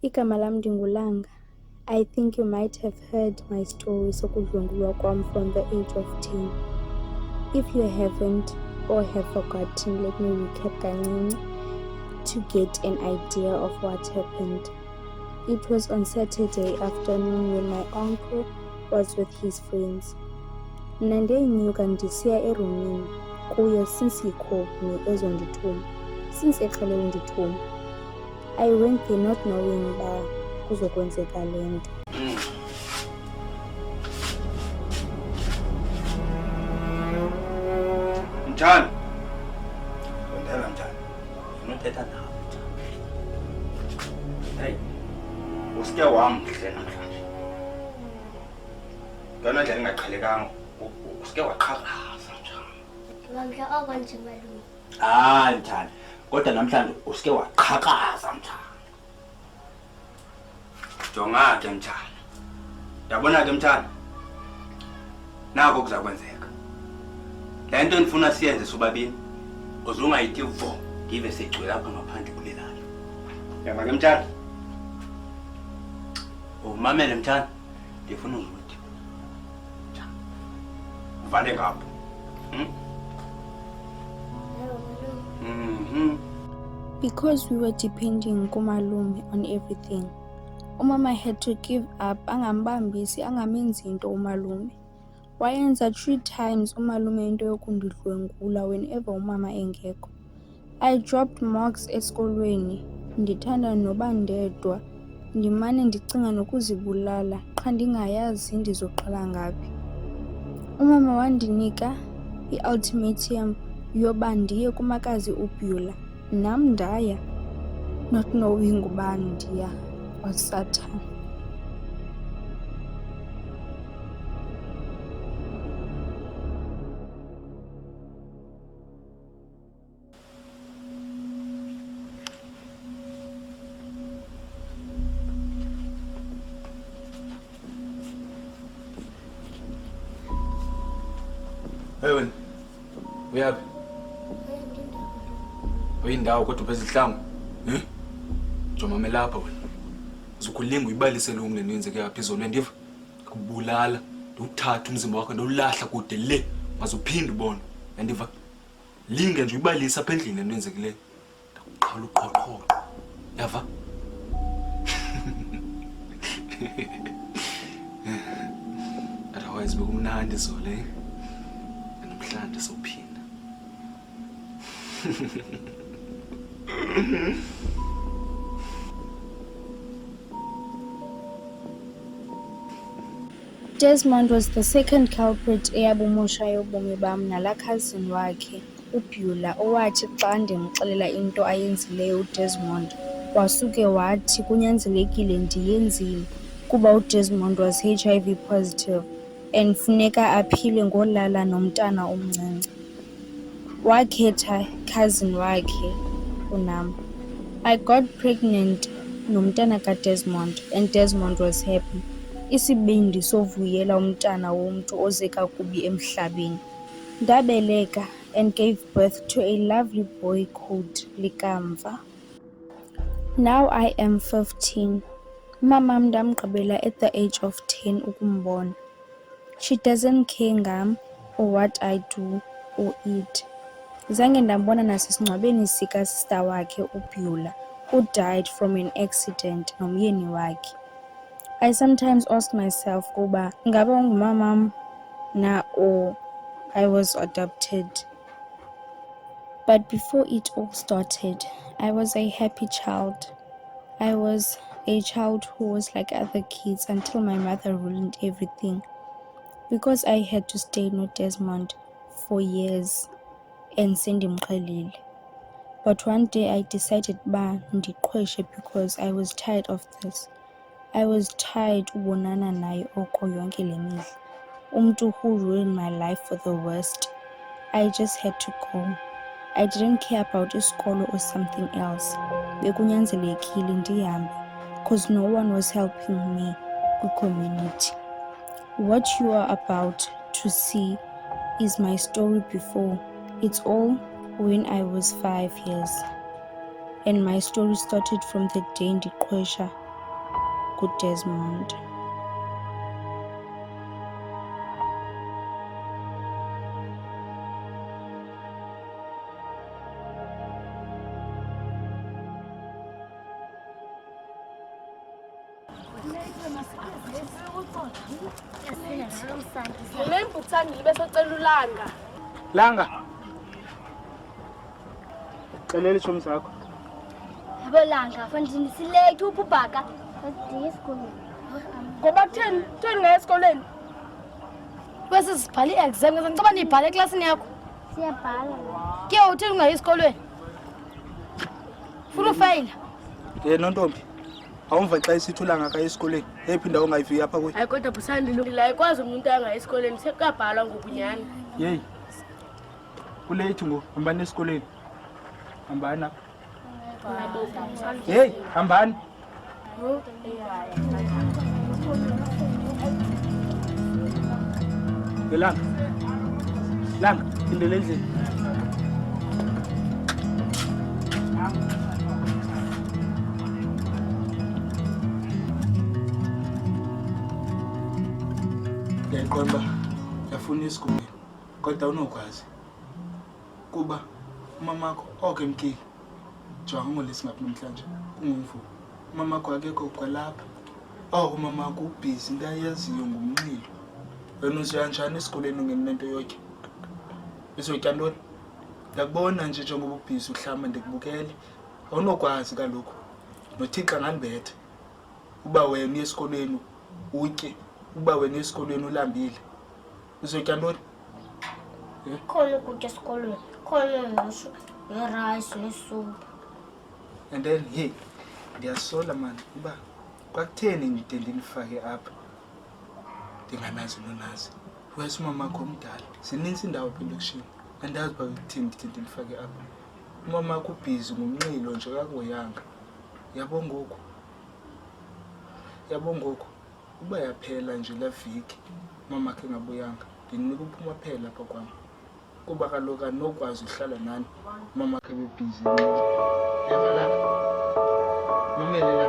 Igama lam ndinguLanga. I think you might have heard my story sokudlwengulwa kwam from the age of 10. If you haven't or have forgotten, let me recap kancinci to get an idea of what happened. It was on Saturday afternoon when my uncle was with his friends. Mna ndenyuka ndisiya erumini kuye sinsikhomi ezondithuma, since eqhele undithuma. I went there not knowing uba kuzokwenzeka le nto. Mthani, undela Mthani, ufuna uthetha nawe Mthani. Hey, usike wamhle namhlanje. Ngana nje ngaqhelekanga, usike waqhaqhaza Mthani. Ngomhla okwenje malume. Mthani, kodwa namhlanje usike waqhaqhaza Mthani. Jonga ke Mthani. Yabona ke Mthani. Nako kuzakwenzeka. Le nto ndifuna siyenze sobabini uzungayithi vo ngive segcwele apha ngaphandle kulelala. Yaba ke Mthani. Umamele Mthani, ndifuna uzuthi. Uvale ngapho. Because we were depending kumalume on everything. Umama had to give up, angambambisi, angamenzi into umalume. Wayenza 3 times umalume into yokundidlwengula whenever umama engekho. I dropped marks esikolweni, ndithanda noba ndedwa, ndimane ndicinga nokuzibulala qha ndingayazi ndizoqala ngaphi. Umama wandinika i-ultimatum yoba ndiye kumakazi uBeulah, nam ndaya, not knowing uba ndiya kwaSatan. Hey wena. Uyaphi? Uyindawo kodwa uphethe ihlangu. Jomame lapha wena. Uzukulinga uyibalise lo ngene yenzeke yaphi izolo ndiva. Kubulala, nduthatha umzimba wakho ndolahla kude le. Mazuphinde ubone. Ndiva. Linge nje uyibalisa apha endlini into yenzekileyo. Ndakuqhala uqhoqhoqo. Yava? Otherwise bekumnandi izolo eh. Namhlanje sophinda. Desmond was the second culprit eyabumoshayo ubomi bam nala cousin wakhe uBeulah owathi xa ndimxelela into ayenzileyo uDesmond wasuke wathi kunyanzelekile ndiyenzile kuba uDesmond was HIV positive and funeka aphile ngolala nomntana omncinci. Wakhetha cousin wakhe unam. I got pregnant nomntana kaDesmond and Desmond was happy. Isibindi sovuyela umntana womntu oze kakubi emhlabeni. Ndabeleka and gave birth to a lovely boy called Likamva. Now I am 15. Mama ndamgqibela at the age of 10 ukumbona. She doesn't care ngam or what I do or eat. Zange ndambona nasisingcwabeni sika sister wakhe uBeulah who died from an accident nomyeni wakhe. I sometimes ask myself kuba ngabe ungumamam na or I was adopted. But before it all started, I was a happy child. I was a child who was like other kids until my mother ruined everything. Because I had to stay with Desmond for years and sendimxelile. But one day I decided ba ndiqhweshe because I was tired of this. I was tired ubonana naye oko yonke le mihla. Umntu who ruined my life for the worst. I just had to go. I didn't care about isikolo or something else. Bekunyanzelekile ndihambe because no one was helping me kwi-community. What you are about to see is my story before. It's all when I was 5 years. And my story started from the day ndiqhwesha kuDesmond. Langa. Celela ishomi sakho. Yabo Langa, mfandini silate ubhubhaka. Ndiye esikolweni. Ngoba kutheni ngaye esikoleni? Bese sibhale i-exam ngeze ngicaba niyibhale eklasini yakho. Siyabhala. Ke utheni ungayi esikolweni? Funa ufeyila? Nontombi. Awumva xa isithi uLanga ka esikoleni. Ephinda ungayifiki apha kuye. Hayi kodwa busandi la ikwazi umuntu angayi esikoleni sekabhalwa ngokunyana. Hey. Kulate ngo hambani esikoleni. Hambani apha. Hey, hambani. Langa. Langa, indlela endlini. Ngiyaqonda yafuna isikoleni kodwa unokwazi kuba umamakho okemkile jonga ngolesingaphi namhlanje ungumfu umamakho akekho kwalapha umamakho ubhizi into ayaziyo ngumnqilo wena uziyanjani esikoleni ngenento yonke izotya ntoni ndakubona nje njengoba ubhizi uhlamba ndikubukele awunokwazi kaloku noThixo ngandibethe uba wena uye esikoleni utye uba wena esikolweni ulambile uzotya ntoni Khona ukutya esikolweni. Khona nosho, nerice nesoup. and then hey ndiyasola man uba kwakutheni ndide ndinifake apha ndinganazi nonazi wesi umamakho omdala zininzi indawo apha elokishini andazi uba kutheni ndide ndinifake apha umamakho ubhizi ngumnqilo nje kakuhoyanga yabo ngoku uba yaphela nje la viki umamakho engabuyanga ndinika uphuma phela apha kwam kuba kaloku anokwazi uhlala nani umamakho ebebhizi yaba mamele la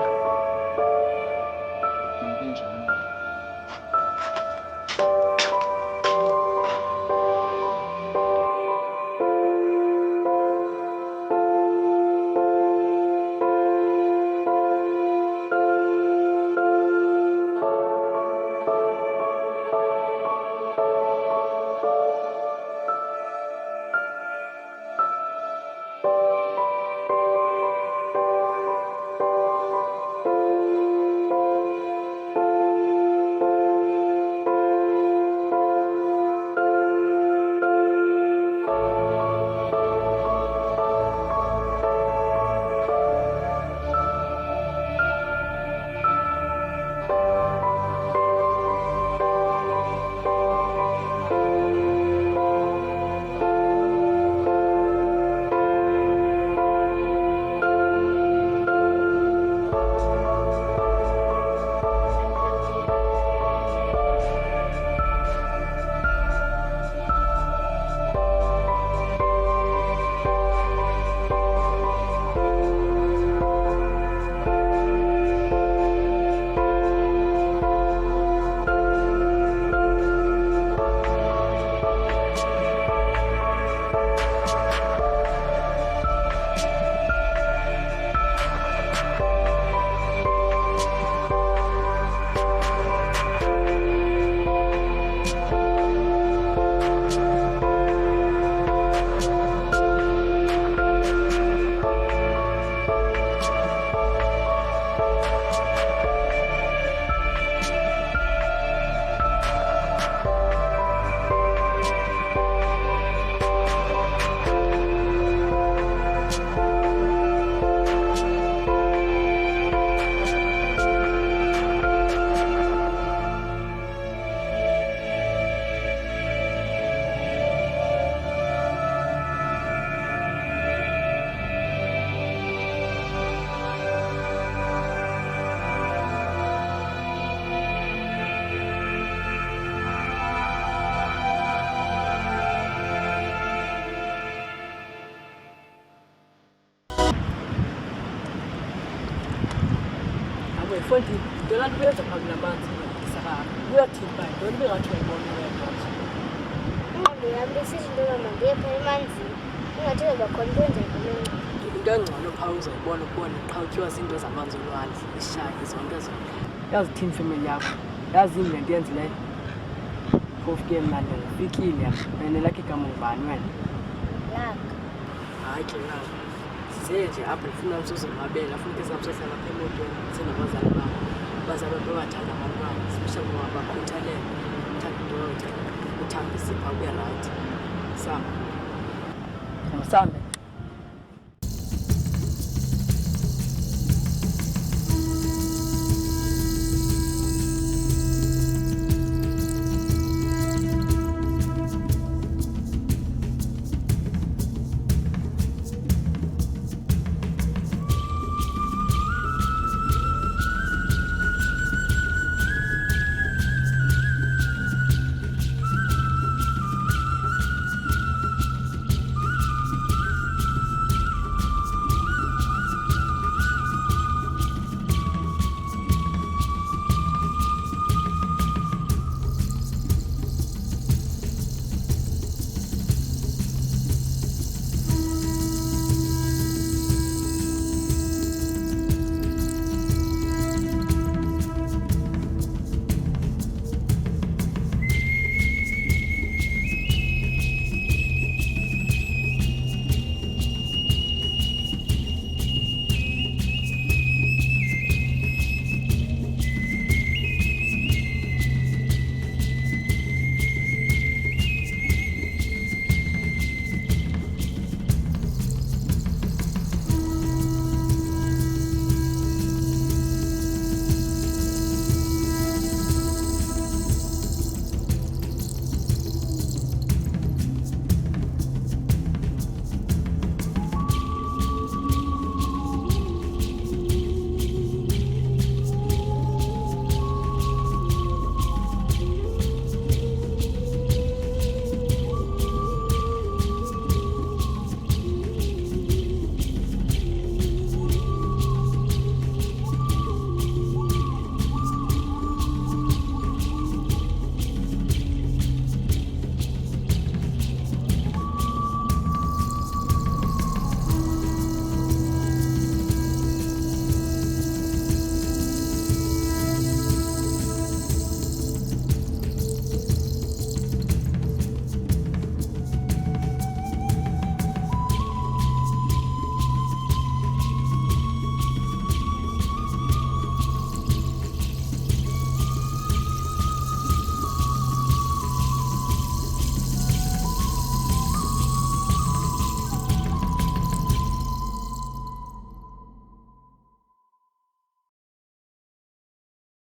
njani Foi Yona nto uyenza phambi namanzi sakho. Uyathini ba? Yona bengathi uyayibona uyayazi. ingqondo yam besithi into yoba ndiye phela emanzini ingathi bakhona into enjengoleyo. Into engcono phaa uzayibona ukubona qha utyiwa zinto zamanzi olwandle ishaki zonke zonke. Yazithini ifemeli yakho? Yazini le nto yenzileyo? Phofu ke mna ndifikile apha wena lakhe igama ngubani wena? Langa. Hayi ke na size nje apha ndifuna usuzonwabela funeka sizamsohlala apha emotweni sinabazali bam abazali bam babathanda abantwana especially ngoba bakhuthalele uthanda into yothanda uthambise phaa ube rayithi sam sambe